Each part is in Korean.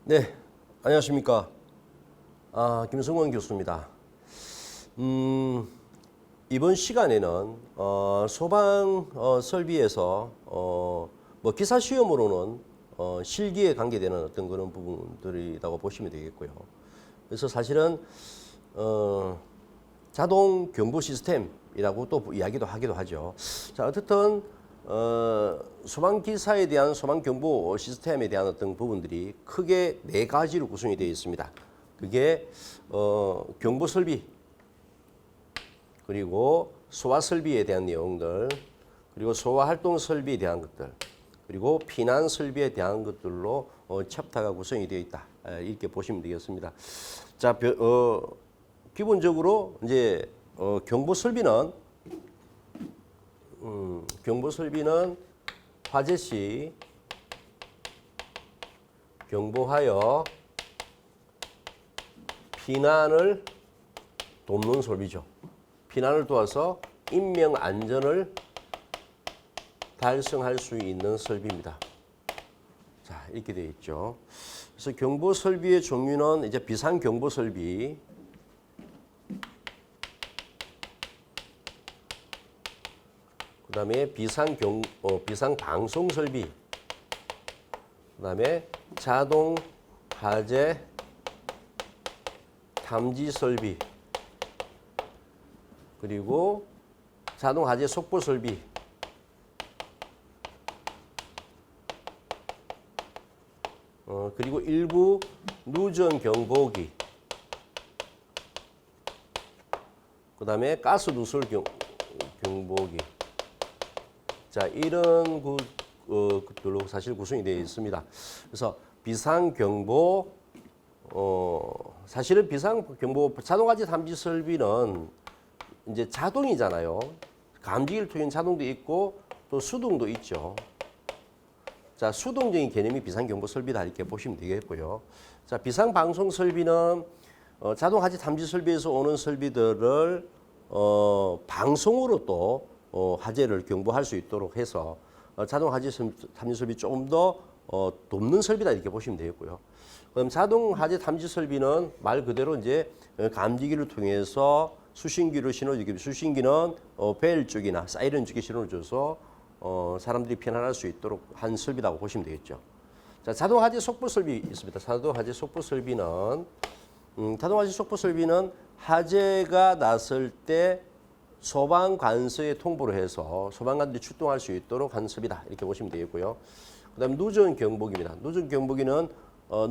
네, 안녕하십니까. 김성원 교수입니다. 이번 시간에는 소방 설비에서 뭐 기사 시험으로는 실기에 관계되는 어떤 그런 부분들이라고 보시면 되겠고요. 그래서 사실은 자동 경보 시스템이라고 또 이야기도 하기도 하죠. 자, 어쨌든 소방기사에 대한 소방경보 시스템에 대한 어떤 부분들이 크게 네 가지로 구성이 되어 있습니다. 그게 경보설비, 그리고 소화설비에 대한 내용들, 그리고 소화활동설비에 대한 것들, 그리고 피난설비에 대한 것들로 챕터가 구성이 되어 있다. 이렇게 보시면 되겠습니다. 자, 기본적으로 이제 경보설비는 화재 시 경보하여 피난을 돕는 설비죠. 피난을 도와서 인명 안전을 달성할 수 있는 설비입니다. 자, 이렇게 되어 있죠. 그래서 경보 설비의 종류는 이제 비상 경보 설비, 그다음에 비상 방송 설비, 그다음에 자동 화재 탐지 설비, 그리고 자동 화재 속보 설비, 그리고 일부 누전 경보기, 그다음에 가스 누설 경보기. 자, 이런 것들로 사실 구성이 되어 있습니다. 그래서 비상경보, 사실은 비상경보 자동화재 탐지 설비는 이제 자동이잖아요. 감지기를 통한 자동도 있고 또 수동도 있죠. 자, 수동적인 개념이 비상경보 설비다 이렇게 보시면 되겠고요. 자, 비상방송 설비는 자동화재 탐지 설비에서 오는 설비들을 방송으로 또 화재를 경보할 수 있도록 해서 자동 화재 탐지 설비 조금 더 돕는 설비다 이렇게 보시면 되겠고요. 그럼 자동 화재 탐지 설비는 말 그대로 이제 감지기를 통해서 수신기로 신호주기, 수신기는 벨 쪽이나 사이렌 쪽에 신호를 줘서 사람들이 피난할 수 있도록 한 설비라고 보시면 되겠죠. 자, 자동 화재 속보 설비 있습니다. 자동 화재 속보 설비는 자동 화재 속보 설비는 화재가 났을 때 소방관서에 통보를 해서 소방관들이 출동할 수 있도록 한 설비다 이렇게 보시면 되겠고요. 그다음 누전 경보기입니다. 누전 경보기는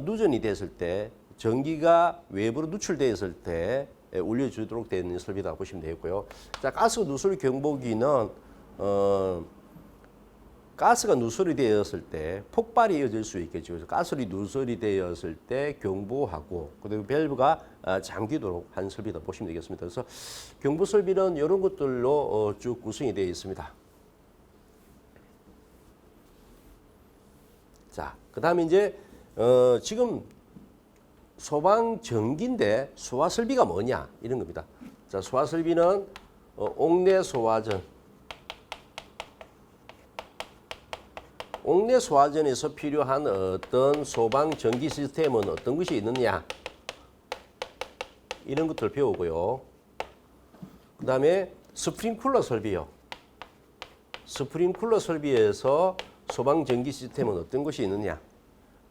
누전이 됐을 때 전기가 외부로 누출되었을 때 올려주도록 되는 설비다 보시면 되겠고요. 자, 가스 누설 경보기는 가스가 누설이 되었을 때 폭발이 이어질 수 있겠죠. 그래서 가스가 누설이 되었을 때 경보하고 그다음에 밸브가 잠기도록 한 설비다 보시면 되겠습니다. 그래서 경보 설비는 이런 것들로 쭉 구성이 되어 있습니다. 자, 그다음에 이제 지금 소방 전기인데 소화 설비가 뭐냐 이런 겁니다. 자, 소화 설비는 옥내 소화전. 옥내 소화전에서 필요한 어떤 소방 전기 시스템은 어떤 것이 있느냐 이런 것들을 배우고요. 그 다음에 스프링클러 설비요. 스프링클러 설비에서 소방 전기 시스템은 어떤 것이 있느냐.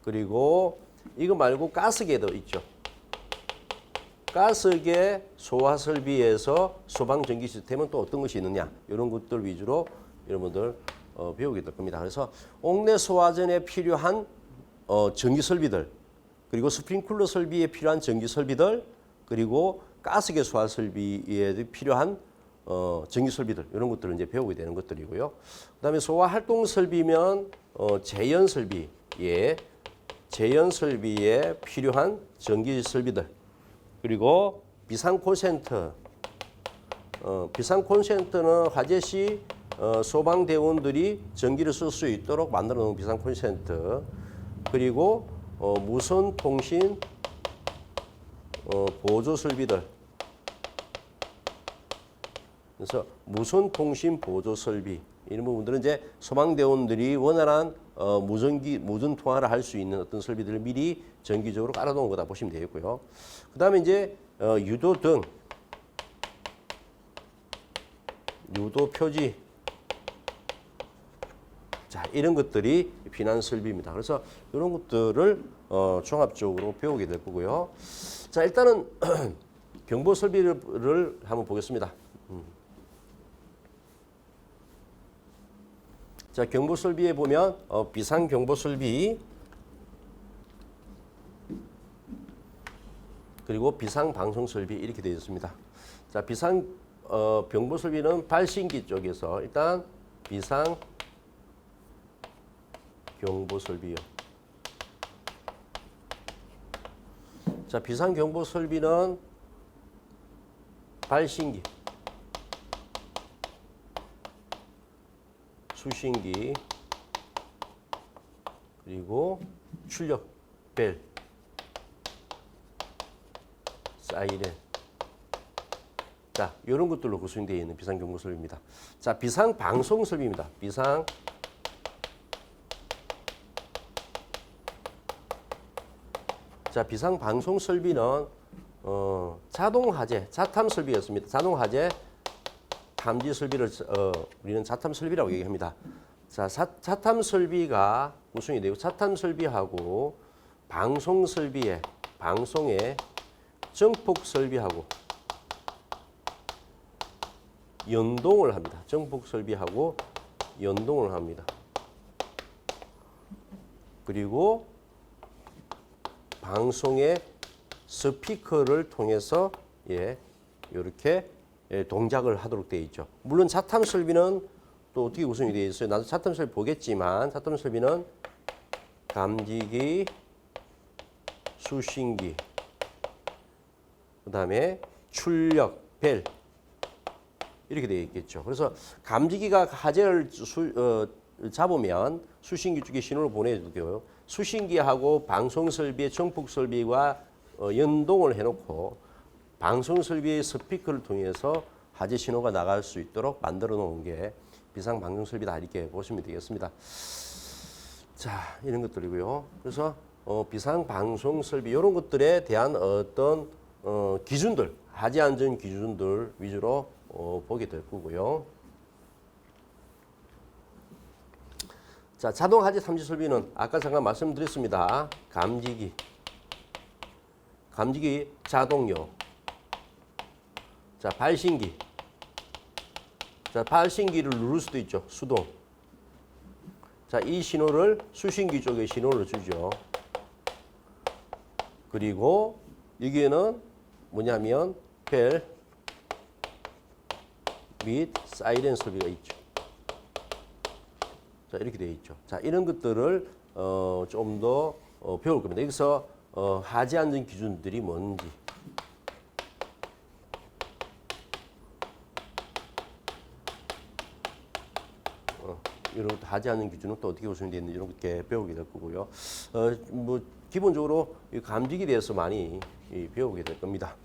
그리고 이거 말고 가스계도 있죠. 가스계 소화 설비에서 소방 전기 시스템은 또 어떤 것이 있느냐. 이런 것들 위주로 여러분들 배우게 될 겁니다. 그래서 옥내 소화전에 필요한 전기 설비들, 그리고 스프링클러 설비에 필요한 전기 설비들, 그리고 가스계 소화 설비에 필요한 전기 설비들 이런 것들을 이제 배우게 되는 것들이고요. 그다음에 소화 활동 설비면 제연 설비에 필요한 전기 설비들, 그리고 비상 콜센터. 비상 콜센터는 화재 시 소방대원들이 전기를 쓸 수 있도록 만들어 놓은 비상 콜센터, 그리고 무선 통신 보조 설비들. 그래서 무선 통신 보조 설비 이런 부분들은 이제 소방대원들이 원활한 무전 통화를 할 수 있는 어떤 설비들을 미리 정기적으로 깔아놓은 거다 보시면 되겠고요. 그 다음에 이제 유도등, 유도 표지, 자, 이런 것들이避難 설비입니다. 그래서 이런 것들을 종합적으로 배우게 될 거고요. 자, 일단은 경보 설비를 한번 보겠습니다. 자, 경보 설비에 보면 비상 경보 설비, 그리고 비상 방송 설비 이렇게 되어 있습니다. 자, 비상 경보 설비는 발신기 쪽에서 일단 비상 경보 설비요. 자, 비상 경보 설비는 발신기, 수신기, 그리고 출력 벨, 사이렌. 자, 이런 것들로 구성되어 있는 비상 경보 설비입니다. 자, 비상 방송 설비입니다. 비상 방송 설비는 자동 화재, 자탐 설비였습니다. 자동 화재 탐지 설비를 우리는 자탐 설비라고 얘기합니다. 자, 자탐 설비가 구성이 되고 자탐 설비하고 방송 설비의 방송의 정폭 설비하고 연동을 합니다. 정폭 설비하고 연동을 합니다. 그리고 방송의 스피커를 통해서 이렇게 동작을 하도록 되어 있죠. 물론 자탐 설비는 또 어떻게 구성이 되어 있어요? 나도 자탐 설비 보겠지만 자탐 설비는 감지기, 수신기, 그 다음에 출력, 벨 이렇게 되어 있겠죠. 그래서 감지기가 화재를 잡으면 수신기 쪽에 신호를 보내주고요. 수신기하고 방송 설비의 정폭 설비와 연동을 해놓고 방송 설비의 스피커를 통해서 화재 신호가 나갈 수 있도록 만들어 놓은 게 비상 방송 설비다 이렇게 보시면 되겠습니다. 자, 이런 것들이고요. 그래서 비상 방송 설비 이런 것들에 대한 어떤 기준들, 화재 안전 기준들 위주로 보게 될 거고요. 자, 자동 화재 탐지 설비는 아까 잠깐 말씀드렸습니다. 감지기 자동요. 자, 발신기. 자, 발신기를 누를 수도 있죠. 수동. 자, 이 신호를 수신기 쪽에 신호를 주죠. 그리고 여기에는 뭐냐면 벨 및 사이렌 설비가 있죠. 자, 이렇게 되어 있죠. 자, 이런 것들을 좀 더 배울 겁니다. 여기서 화재 안전 기준들이 뭔지, 이런 화재 안전 기준은 또 어떻게 구성되어 있는지 이런 게 배우게 될 거고요. 뭐 기본적으로 이 감지기에 대해서 많이 배우게 될 겁니다.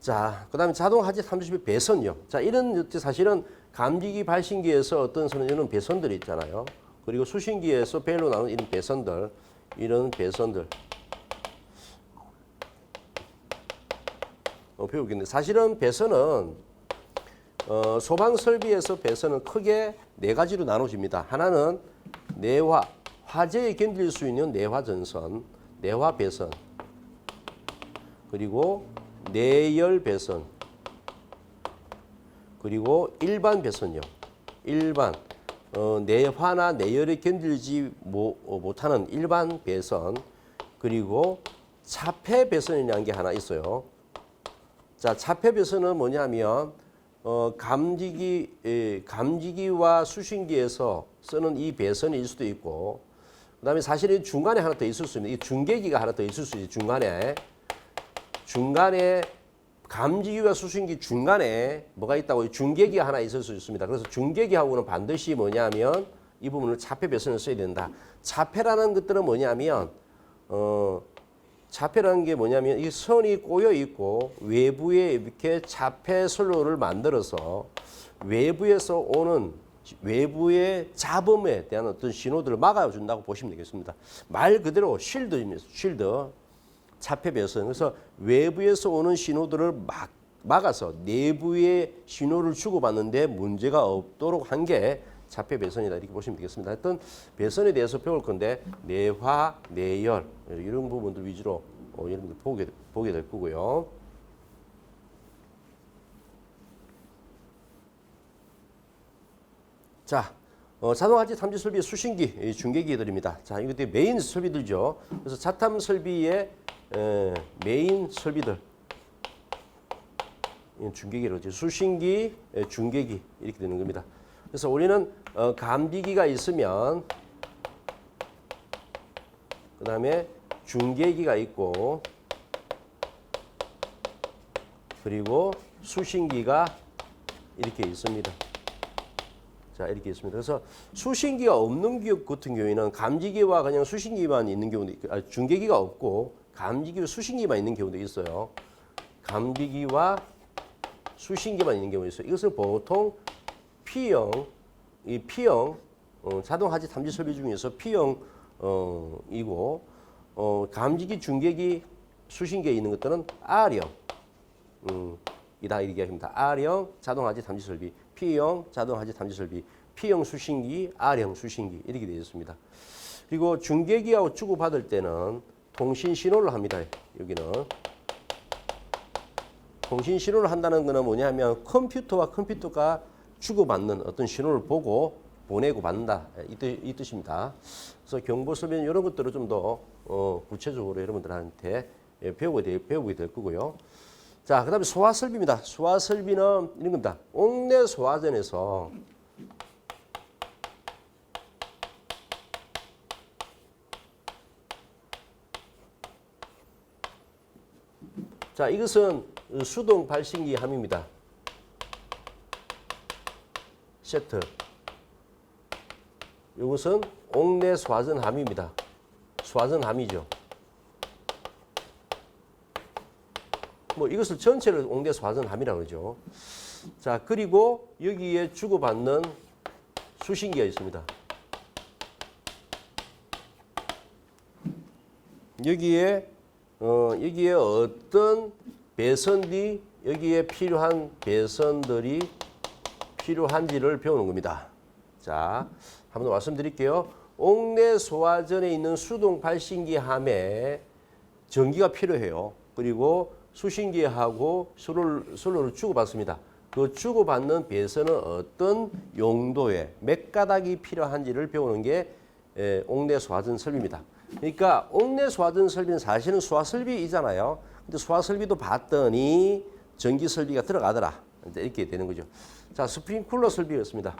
자, 그다음에 자동 화재 탐지 설비 배선요. 자, 이런 사실은 감지기 발신기에서 어떤 이런 배선들이 있잖아요. 그리고 수신기에서 벨로 나오는 이런 배선들, 배우겠는데 사실은 배선은 소방 설비에서 배선은 크게 네 가지로 나눠집니다. 하나는 내화, 화재에 견딜 수 있는 내화 전선, 내화 배선, 그리고 내열 배선, 그리고 일반 배선요. 일반 내화나 내열에 견딜지 못하는 일반 배선, 그리고 차폐 배선이라는 게 하나 있어요. 자, 차폐 배선은 뭐냐면 감지기와 수신기에서 쓰는 이 배선일 수도 있고, 그다음에 사실은 중간에 하나 더 있을 수 있는 이 중계기가 하나 더 있을 수 있지. 중간에 감지기와 수신기 중간에 뭐가 있다고 중계기가 하나 있을 수 있습니다. 그래서 중계기하고는 반드시 뭐냐면 이 부분을 차폐 배선을 써야 된다. 차폐라는 것들은 뭐냐면 차폐라는 게 뭐냐면 이 선이 꼬여 있고 외부에 이렇게 차폐 선로를 만들어서 외부에서 오는 외부의 잡음에 대한 어떤 신호들을 막아준다고 보시면 되겠습니다. 말 그대로 쉴드입니다. 쉴드. 차폐 배선. 그래서 외부에서 오는 신호들을 막아서 내부의 신호를 주고받는데 문제가 없도록 한 게 차폐 배선이다 이렇게 보시면 되겠습니다. 하여튼 배선에 대해서 배울 건데 내화, 내열 이런 부분들 위주로 여러분들 보게 될 거고요. 자, 자동하지 탐지 설비의 수신기, 중계기들입니다. 자, 이것들이 메인 설비들죠. 그래서 자탐 설비의 메인 설비들. 중계기로 수신기, 중계기 이렇게 되는 겁니다. 그래서 우리는 감지기가 있으면 그 다음에 중계기가 있고 그리고 수신기가 이렇게 있습니다. 자, 이렇게 있습니다. 그래서 수신기가 없는 기업 같은 경우에는 감지기와 그냥 수신기만 있는 경우도 있고, 중계기가 없고 감지기와 수신기만 있는 경우도 있어요. 감지기와 수신기만 있는 경우가 있어요. 이것을 보통 P형, 자동 하지 탐지 설비 중에서 P형이고, 감지기, 중계기, 수신기에 있는 것들은 R형, 이다 이렇게 합니다. R형 자동 하지 탐지 설비, P형 자동 하지 탐지 설비, P형 수신기, R형 수신기 이렇게 되어 있습니다. 그리고 중계기하고 주고받을 때는 통신 신호를 합니다. 여기는. 통신 신호를 한다는 것은 뭐냐면 컴퓨터와 컴퓨터가 주고받는 어떤 신호를 보고 보내고 받는다 이 뜻입니다. 그래서 경보 설비는 이런 것들을 좀 더 구체적으로 여러분들한테 배우게 될 거고요. 자, 그다음에 소화 설비입니다. 소화 설비는 이런 겁니다. 옥내 소화전에서 자, 이것은 수동 발신기 함입니다. 세트. 이것은 옥내 소화전 함입니다. 소화전 함이죠. 뭐 이것을 전체를 옥내 소화전 함이라고 그러죠. 자, 그리고 여기에 주고받는 수신기가 있습니다. 여기에 어떤 배선들이 여기에 필요한 배선들이 필요한지를 배우는 겁니다. 자, 한번 더 말씀드릴게요. 옥내 소화전에 있는 수동 발신기 함에 전기가 필요해요. 그리고 수신기하고 선로를 주고받습니다. 그 주고받는 배선은 어떤 용도에 몇 가닥이 필요한지를 배우는 게 옥내 소화전 설비입니다. 그러니까 옥내 소화전 설비는 사실은 소화 설비이잖아요. 근데 소화 설비도 봤더니 전기 설비가 들어가더라. 이렇게 되는 거죠. 자, 스프링쿨러 설비였습니다.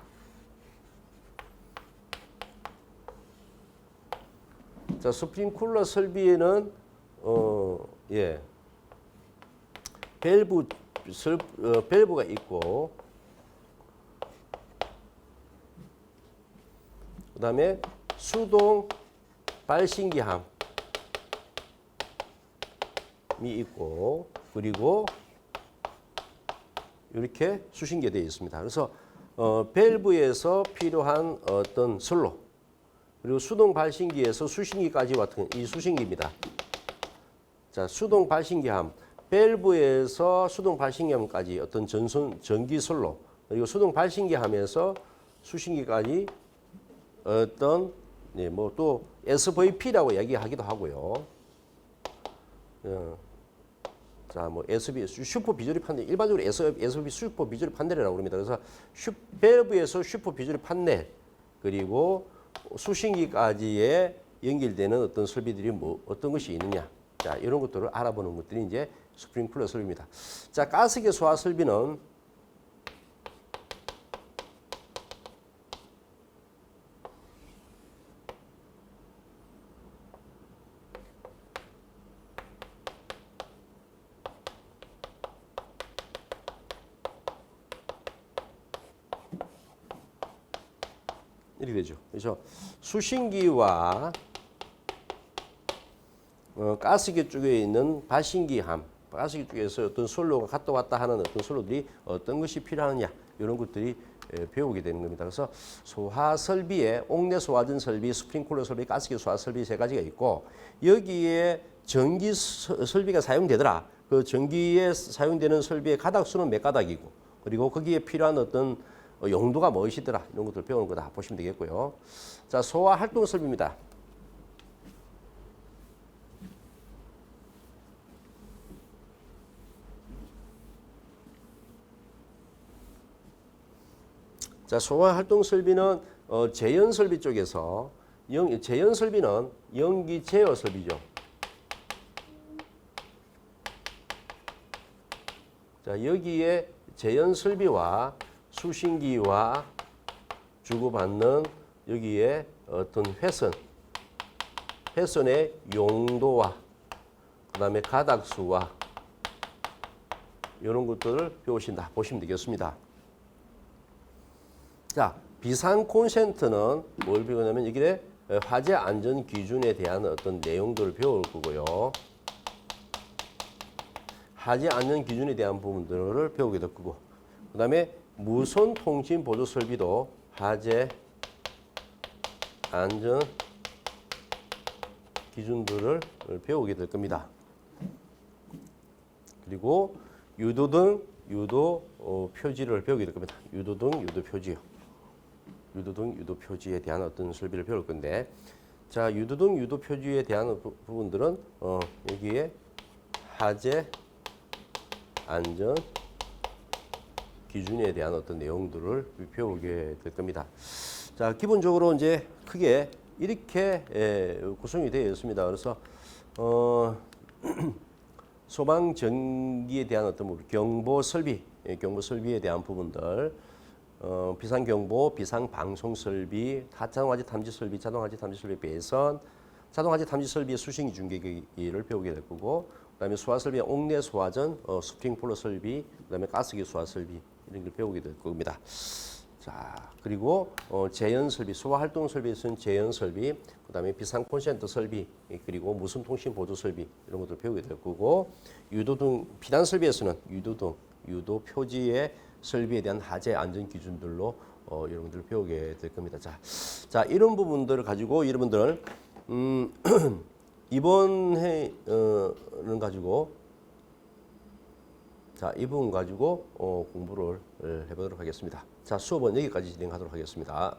자, 스프링쿨러 설비에는 밸브가 있고, 그다음에 수동 발신기 함이 있고, 그리고 이렇게 수신기가 되어 있습니다. 그래서 밸브에서 필요한 어떤 선로, 그리고 수동 발신기에서 수신기까지 같은 이 수신기입니다. 자, 수동 발신기함, 밸브에서 수동 발신기함까지 어떤 전기 선로, 그리고 수동 발신기함에서 수신기까지 어떤 뭐 또 SVP라고 얘기하기도 하고요. 자, 뭐 슈퍼 비조리 판넬, 일반적으로 SVP 슈퍼 비조리 판넬이라고 합니다. 그래서 밸브에서 슈퍼 비조리 판넬, 그리고 수신기까지에 연결되는 어떤 설비들이 어떤 것이 있느냐. 자, 이런 것들을 알아보는 것들이 이제 스프링쿨러 설비입니다. 자, 가스기 소화 설비는 이렇게 되죠. 그래서 수신기와 가스기 쪽에 있는 발신기함, 가스기 쪽에서 어떤 선로가 갔다 왔다 하는 어떤 선로들이 어떤 것이 필요하느냐, 이런 것들이 배우게 되는 겁니다. 그래서 소화 설비에 옥내 소화전 설비, 스프링클러 설비, 가스기 소화 설비 세 가지가 있고 여기에 전기 설비가 사용되더라. 그 전기에 사용되는 설비의 가닥수는 몇 가닥이고 그리고 거기에 필요한 어떤 용도가 무엇이더라 이런 것들 배우는 거 다 보시면 되겠고요. 자, 소화 활동 설비입니다. 자, 소화 활동 설비는 제연 설비 쪽에서 제연 설비는 연기 제어 설비죠. 자, 여기에 제연 설비와 수신기와 주고받는 여기에 어떤 회선의 용도와 그다음에 가닥수와 이런 것들을 보시면 되겠습니다. 자, 비상 콘센트는 뭘 배우냐면 여기에 화재 안전 기준에 대한 어떤 내용들을 배울 거고요. 화재 안전 기준에 대한 부분들을 배우게 될 거고, 그 다음에 무선 통신 보조 설비도 화재 안전 기준들을 배우게 될 겁니다. 그리고 유도등, 유도 표지를 배우게 될 겁니다. 유도등, 유도 표지요. 유도등, 유도 표지에 대한 어떤 설비를 배울 건데, 자, 유도등, 유도 표지에 대한 부분들은 여기에 화재 안전 기준에 대한 어떤 내용들을 배우게 될 겁니다. 자, 기본적으로 이제 크게 이렇게 구성이 되어 있습니다. 그래서 소방 전기에 대한 어떤 경보 설비에 대한 부분들, 비상 경보, 비상 방송 설비, 자동화재 탐지 설비, 자동화재 탐지 설비 배선, 자동화재 탐지 설비의 수신기 중계기를 배우게 될 거고, 그다음에 소화 설비의 옥내 소화전, 스프링클러 설비, 그다음에 가스기 소화 설비 이런 걸 배우게 될 겁니다. 자, 그리고 제연 설비, 소화 활동 설비에서는 제연 설비, 그다음에 비상 콘센트 설비, 그리고 무선 통신 보조 설비 이런 것들 배우게 될 거고, 유도등 피난 설비에서는 유도등, 유도 표지의 설비에 대한 화재 안전 기준들로 이런 것들을 배우게 될 겁니다. 자, 이런 부분들을 가지고 여러분들 이번 해는 가지고 이 부분 가지고 공부를 해보도록 하겠습니다. 자, 수업은 여기까지 진행하도록 하겠습니다.